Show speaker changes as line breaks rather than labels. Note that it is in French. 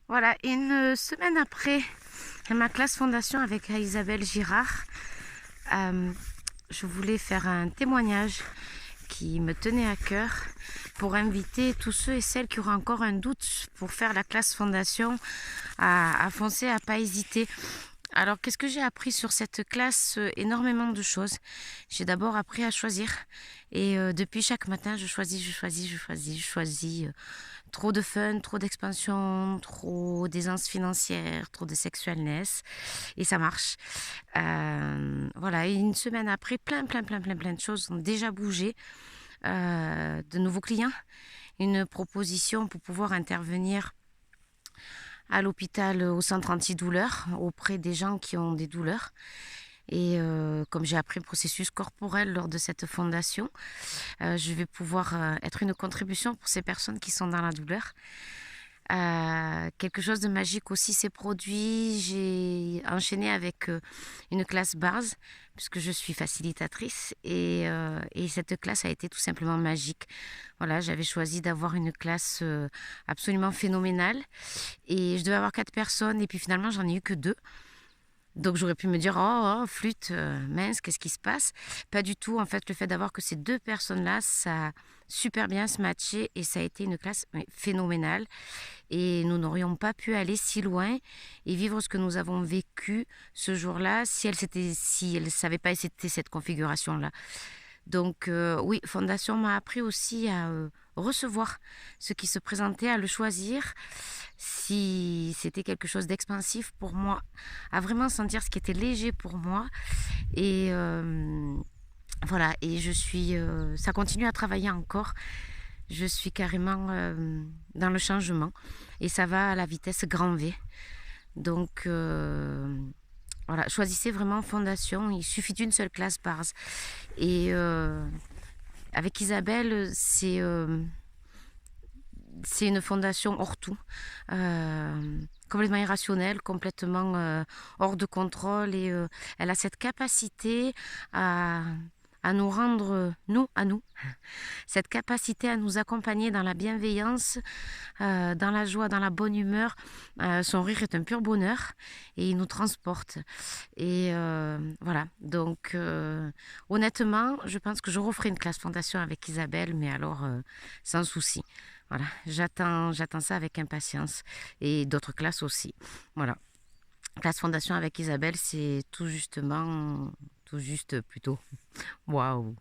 Voilà, une semaine après ma classe fondation avec Isabelle Girard, euh, je voulais faire un témoignage qui me tenait à cœur pour inviter tous ceux et celles qui auraient encore un doute pour faire la classe fondation à foncer, à pas hésiter. Alors, qu'est-ce que j'ai appris sur cette classe? Énormément de choses. J'ai d'abord appris à choisir. Et depuis chaque matin, je choisis. Trop de fun, trop d'expansion, trop d'aisance financière, trop de sexualness. Et ça marche. Voilà, et une semaine après, plein de choses ont déjà bougé. De nouveaux clients, une proposition pour pouvoir intervenir à l'hôpital, au centre antidouleur, auprès des gens qui ont des douleurs. Et comme j'ai appris le processus corporel lors de cette fondation, je vais pouvoir être une contribution pour ces personnes qui sont dans la douleur. Quelque chose de magique aussi s'est produit. J'ai enchaîné avec une classe base, puisque je suis facilitatrice, et cette classe a été tout simplement magique. Voilà, j'avais choisi d'avoir une classe absolument phénoménale, et je devais avoir 4 personnes, et puis finalement j'en ai eu que 2. Donc j'aurais pu me dire, oh, flûte, mince, qu'est-ce qui se passe? Pas du tout. En fait, le fait d'avoir que ces 2 personnes-là, ça a super bien se matché et ça a été une classe phénoménale. Et nous n'aurions pas pu aller si loin et vivre ce que nous avons vécu ce jour-là si elle savait pas c'était cette configuration-là. Donc oui, Fondation m'a appris aussi à recevoir ce qui se présentait, à le choisir, si c'était quelque chose d'expansif pour moi, à vraiment sentir ce qui était léger pour moi. Et voilà, et ça continue à travailler encore. Je suis carrément dans le changement et ça va à la vitesse grand V. Donc voilà, choisissez vraiment Fondation. Il suffit d'une seule classe base. Et avec Isabelle, c'est une fondation hors tout, complètement irrationnelle, complètement hors de contrôle. Et elle a cette capacité à nous rendre, nous, à nous, cette capacité à nous accompagner dans la bienveillance, dans la joie, dans la bonne humeur. Son rire est un pur bonheur et il nous transporte. Et voilà, donc honnêtement, je pense que je referai une classe fondation avec Isabelle, mais alors sans souci. Voilà, j'attends ça avec impatience et d'autres classes aussi. Voilà, classe fondation avec Isabelle, c'est tout juste plutôt. Waouh!